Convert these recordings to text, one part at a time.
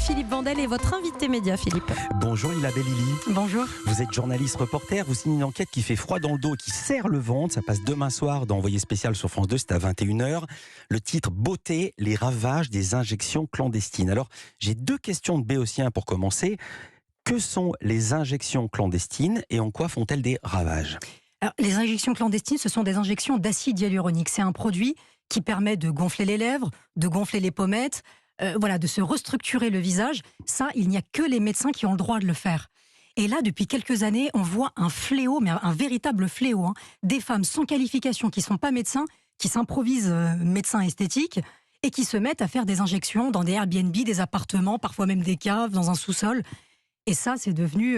Philippe Vandel est votre invité média, Philippe. Bonjour Lila Bellili. Bonjour. Vous êtes journaliste reporter, vous signez une enquête qui fait froid dans le dos et qui serre le ventre. Ça passe demain soir dans Envoyé spécial sur France 2, c'est à 21h. Le titre Beauté, les ravages des injections clandestines. Alors, j'ai deux questions de Béotien pour commencer. Que sont les injections clandestines et en quoi font-elles des ravages ? Alors, les injections clandestines, ce sont des injections d'acide hyaluronique. C'est un produit qui permet de gonfler les lèvres, de gonfler les pommettes, de se restructurer le visage. Ça, il n'y a que les médecins qui ont le droit de le faire. Et là, depuis quelques années, on voit un fléau, mais un véritable fléau. Des femmes sans qualification qui ne sont pas médecins, qui s'improvisent médecins esthétiques et qui se mettent à faire des injections dans des Airbnb, des appartements, parfois même des caves, dans un sous-sol. Et ça, c'est devenu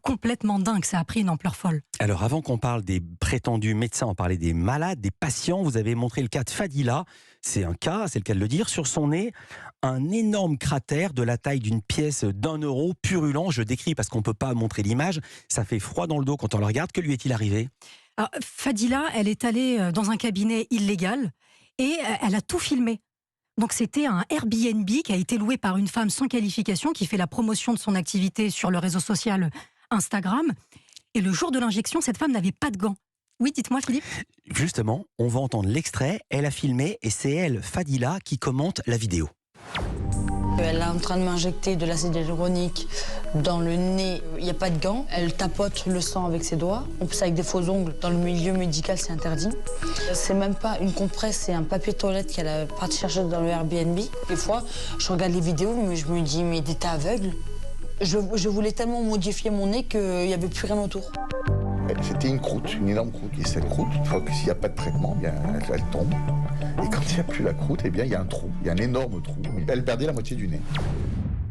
complètement dingue. Ça a pris une ampleur folle. Alors, avant qu'on parle des prétendus médecins, on parlait des malades, des patients. Vous avez montré le cas de Fadila. C'est un cas, c'est le cas de le dire. Sur son nez, un énorme cratère de la taille d'une pièce d'1 euro, purulent. Je décris parce qu'on ne peut pas montrer l'image. Ça fait froid dans le dos quand on le regarde. Que lui est-il arrivé ? Alors, Fadila, elle est allée dans un cabinet illégal et elle a tout filmé. Donc c'était un Airbnb qui a été loué par une femme sans qualification qui fait la promotion de son activité sur le réseau social Instagram. Et le jour de l'injection, cette femme n'avait pas de gants. Oui, dites-moi Philippe. Justement, on va entendre l'extrait. Elle a filmé et c'est elle, Fadila, qui commente la vidéo. Elle est en train de m'injecter de l'acide hyaluronique dans le nez. Il n'y a pas de gants. Elle tapote le sang avec ses doigts. On peut ça avec des faux ongles. Dans le milieu médical, c'est interdit. C'est même pas une compresse, c'est un papier toilette qu'elle a parti chercher dans le Airbnb. Des fois, je regarde les vidéos, mais je me dis, mais t'es aveugle. Je voulais tellement modifier mon nez qu'il n'y avait plus rien autour. C'était une croûte, une énorme croûte. Et cette croûte, une fois que s'il n'y a pas de traitement, bien, elle tombe. Et quand il n'y a plus la croûte, eh bien, il y a un trou. Il y a un énorme trou. Elle perdait la moitié du nez.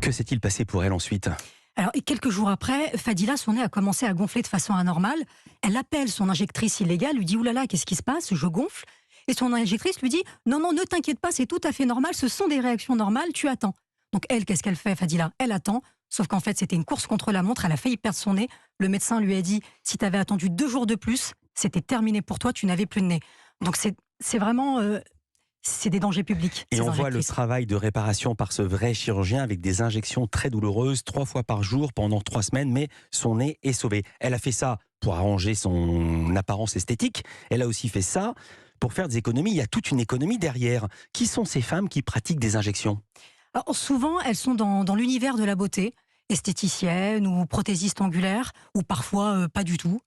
Que s'est-il passé pour elle ensuite ? Alors, et quelques jours après, Fadila, son nez a commencé à gonfler de façon anormale. Elle appelle son injectrice illégale, lui dit « Oulala, qu'est-ce qui se passe ? Je gonfle ». Et son injectrice lui dit « Non, non, ne t'inquiète pas, c'est tout à fait normal, ce sont des réactions normales, tu attends ». Donc elle, qu'est-ce qu'elle fait, Fadila ? Elle attend, sauf qu'en fait, c'était une course contre la montre, elle a failli perdre son nez. Le médecin lui a dit « Si tu avais attendu 2 jours de plus, c'était terminé pour toi, tu n'avais plus de nez ». Donc c'est vraiment... c'est des dangers publics. Et on voit le travail de réparation par ce vrai chirurgien avec des injections très douloureuses, 3 fois par jour pendant 3 semaines, mais son nez est sauvé. Elle a fait ça pour arranger son apparence esthétique. Elle a aussi fait ça pour faire des économies. Il y a toute une économie derrière. Qui sont ces femmes qui pratiquent des injections ? Alors, souvent, elles sont dans l'univers de la beauté, esthéticiennes ou prothésistes angulaires, ou parfois pas du tout,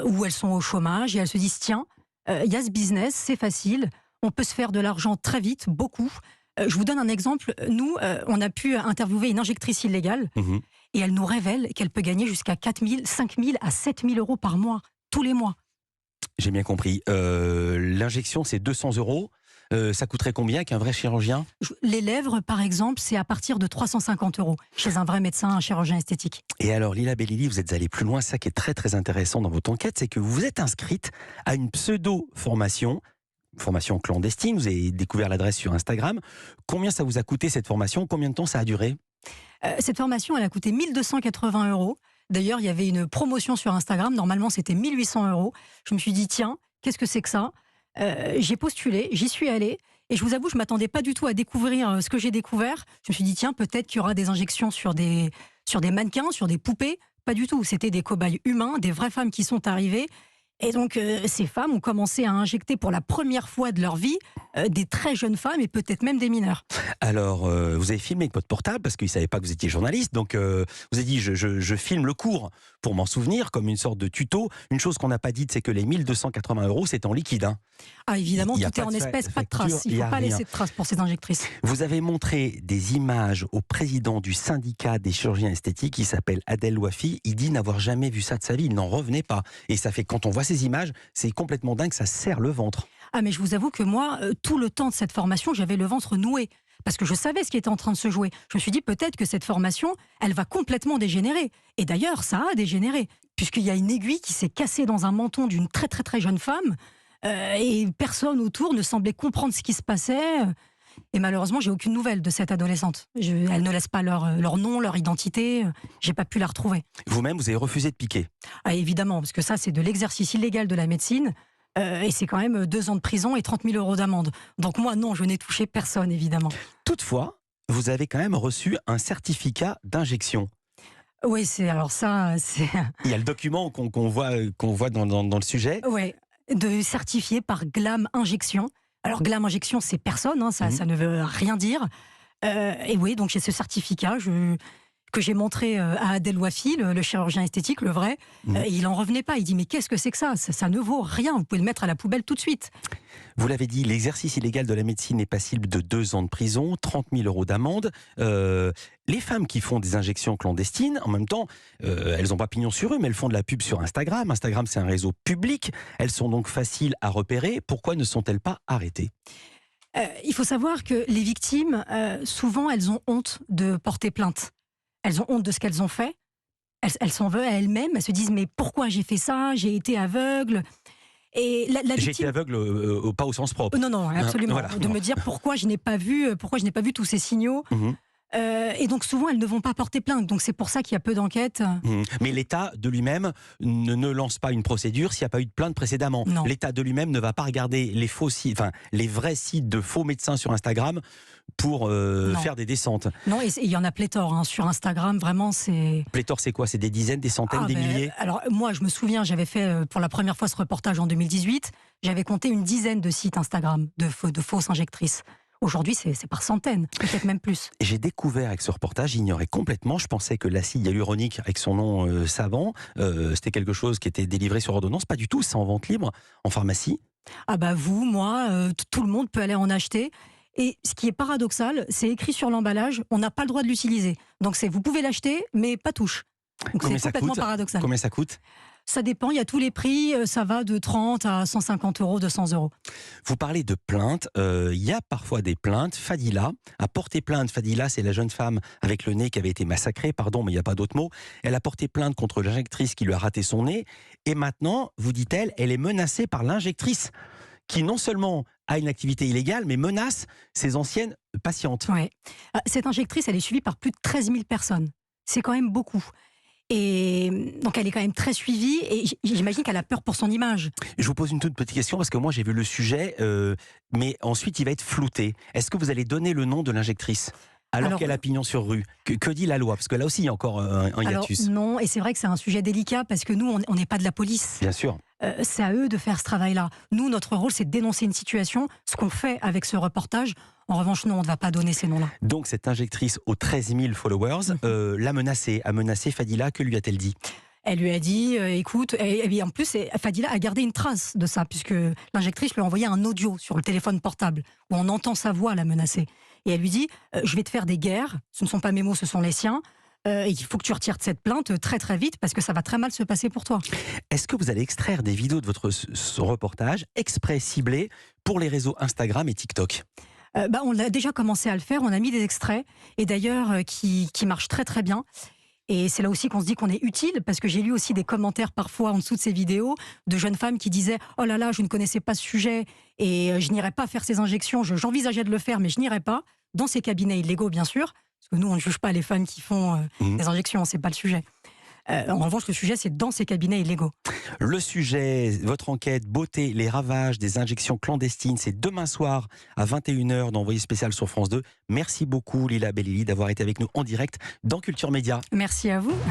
où elles sont au chômage et elles se disent « Tiens, il y a ce business, c'est facile ». On peut se faire de l'argent très vite, beaucoup. Je vous donne un exemple. Nous, on a pu interviewer une injectrice illégale et elle nous révèle qu'elle peut gagner jusqu'à 4 000, 5 000 à 7 000 euros par mois, tous les mois. J'ai bien compris. L'injection, c'est 200 euros. Ça coûterait combien qu'un vrai chirurgien ? Les lèvres, par exemple, c'est à partir de 350 euros chez un vrai médecin, un chirurgien esthétique. Et alors, Lila Bellili, vous êtes allée plus loin. Ça qui est très, très intéressant dans votre enquête, c'est que vous vous êtes inscrite à une pseudo-formation clandestine, vous avez découvert l'adresse sur Instagram. Combien ça vous a coûté cette formation ? Combien de temps ça a duré ? Cette formation, elle a coûté 1 280 euros. D'ailleurs, il y avait une promotion sur Instagram. Normalement, c'était 1 800 euros. Je me suis dit, tiens, qu'est-ce que c'est que ça ? J'ai postulé, j'y suis allée. Et je vous avoue, je ne m'attendais pas du tout à découvrir ce que j'ai découvert. Je me suis dit, tiens, peut-être qu'il y aura des injections sur des mannequins, sur des poupées. Pas du tout. C'était des cobayes humains, des vraies femmes qui sont arrivées. Et donc, ces femmes ont commencé à injecter pour la première fois de leur vie des très jeunes femmes et peut-être même des mineurs. Alors, vous avez filmé avec votre portable parce qu'ils ne savaient pas que vous étiez journaliste. Donc, vous avez dit, je filme le cours pour m'en souvenir, comme une sorte de tuto. Une chose qu'on n'a pas dite, c'est que les 1 280 euros, c'est en liquide. Ah, évidemment, tout est en espèces, pas de traces. Il ne faut pas laisser de traces pour ces injectrices. Vous avez montré des images au président du syndicat des chirurgiens esthétiques, qui s'appelle Adel Wafi. Il dit n'avoir jamais vu ça de sa vie, il n'en revenait pas. Et ça fait, quand on voit ces images, c'est complètement dingue, ça serre le ventre. Ah, mais je vous avoue que moi, tout le temps de cette formation, j'avais le ventre noué. Parce que je savais ce qui était en train de se jouer. Je me suis dit, peut-être que cette formation, elle va complètement dégénérer. Et d'ailleurs, ça a dégénéré. Puisqu'il y a une aiguille qui s'est cassée dans un menton d'une très très très jeune femme. Et personne autour ne semblait comprendre ce qui se passait. Et malheureusement, j'ai aucune nouvelle de cette adolescente. Elle ne laisse pas leur nom, leur identité. J'ai pas pu la retrouver. Vous-même, vous avez refusé de piquer ? Ah, évidemment, parce que ça, c'est de l'exercice illégal de la médecine. Et c'est quand même 2 ans de prison et 30 000 euros d'amende. Donc moi, non, je n'ai touché personne, évidemment. Toutefois, vous avez quand même reçu un certificat d'injection. Oui, alors ça, c'est Il y a le document qu'on voit dans le sujet. ouais, certifié par Glam Injection. Alors Glam Injection, c'est personne, hein, ça ne veut rien dire. Et oui, donc j'ai ce certificat que j'ai montré à Adel Wafi, le chirurgien esthétique, le vrai. Et il en revenait pas. Il dit mais qu'est-ce que c'est que ça, ça ne vaut rien. Vous pouvez le mettre à la poubelle tout de suite. Vous l'avez dit, l'exercice illégal de la médecine est passible de 2 ans de prison, 30 000 € d'amende. Les femmes qui font des injections clandestines, en même temps, elles n'ont pas pignon sur eux, mais elles font de la pub sur Instagram. Instagram, c'est un réseau public. Elles sont donc faciles à repérer. Pourquoi ne sont-elles pas arrêtées ? Il faut savoir que les victimes, souvent, elles ont honte de porter plainte. Elles ont honte de ce qu'elles ont fait. Elles s'en veulent à elles-mêmes. Elles se disent mais pourquoi j'ai fait ça ? J'ai été aveugle. Et la J'ai victime... été aveugle, pas au sens propre. Non, absolument. Voilà. De me dire pourquoi je n'ai pas vu tous ces signaux. Et donc souvent elles ne vont pas porter plainte. Donc c'est pour ça qu'il y a peu d'enquêtes. Mais l'État de lui-même ne lance pas une procédure s'il n'y a pas eu de plainte précédemment. Non. L'État de lui-même ne va pas regarder les vrais sites de faux médecins sur Instagram pour faire des descentes. Non, et il y en a pléthore hein, sur Instagram. Vraiment, c'est... Pléthore, c'est quoi ? C'est des dizaines, des centaines, des milliers ? Alors moi, je me souviens, j'avais fait pour la première fois ce reportage en 2018. J'avais compté une dizaine de sites Instagram de fausses injectrices. Aujourd'hui, c'est par centaines, peut-être même plus. J'ai découvert avec ce reportage, j'ignorais complètement, je pensais que l'acide hyaluronique, avec son nom savant, c'était quelque chose qui était délivré sur ordonnance. Pas du tout, c'est en vente libre, en pharmacie. Ah bah vous, moi, tout le monde peut aller en acheter. Et ce qui est paradoxal, c'est écrit sur l'emballage, on n'a pas le droit de l'utiliser. Donc vous pouvez l'acheter, mais pas touche. Donc c'est complètement paradoxal. Combien ça coûte ? Ça dépend, il y a tous les prix, ça va de 30 à 150 €, 200 €. Vous parlez de plaintes, il y a parfois des plaintes. Fadila a porté plainte. Fadila, c'est la jeune femme avec le nez qui avait été massacrée, pardon, mais il n'y a pas d'autre mot. Elle a porté plainte contre l'injectrice qui lui a raté son nez. Et maintenant, vous dit-elle, elle est menacée par l'injectrice qui non seulement a une activité illégale, mais menace ses anciennes patientes. Ouais. Cette injectrice, elle est suivie par plus de 13 000 personnes. C'est quand même beaucoup. Et donc elle est quand même très suivie et j'imagine qu'elle a peur pour son image. Je vous pose une toute petite question parce que moi j'ai vu le sujet, mais ensuite il va être flouté. Est-ce que vous allez donner le nom de l'injectrice alors qu'elle a pignon sur rue? Que dit la loi? Parce que là aussi il y a encore un hiatus. Non, et c'est vrai que c'est un sujet délicat parce que nous on n'est pas de la police. Bien sûr. C'est à eux de faire ce travail-là. Nous, notre rôle, c'est de dénoncer une situation. Ce qu'on fait avec ce reportage, en revanche, non, on ne va pas donner ces noms-là. Donc, cette injectrice aux 13 000 followers a menacé Fadila. Que lui a-t-elle dit? Elle lui a dit, écoute, et en plus, Fadila a gardé une trace de ça, puisque l'injectrice lui a envoyé un audio sur le téléphone portable, où on entend sa voix la menacer. Et elle lui dit, je vais te faire des guerres, ce ne sont pas mes mots, ce sont les siens. Il faut que tu retires cette plainte très très vite parce que ça va très mal se passer pour toi. Est-ce que vous allez extraire des vidéos de votre reportage exprès ciblés pour les réseaux Instagram et TikTok? On a déjà commencé à le faire, on a mis des extraits et d'ailleurs qui marchent très très bien. Et c'est là aussi qu'on se dit qu'on est utile parce que j'ai lu aussi des commentaires parfois en dessous de ces vidéos de jeunes femmes qui disaient « Oh là là, je ne connaissais pas ce sujet et je n'irai pas faire ces injections, j'envisageais de le faire mais je n'irai pas » dans ces cabinets illégaux bien sûr. Parce que nous, on ne juge pas les femmes qui font des injections, c'est pas le sujet. En revanche, le sujet, c'est dans ces cabinets illégaux. Le sujet, votre enquête, beauté, les ravages des injections clandestines, c'est demain soir à 21h dans Envoyé spécial sur France 2. Merci beaucoup Lila Bellili d'avoir été avec nous en direct dans Culture Média. Merci à vous.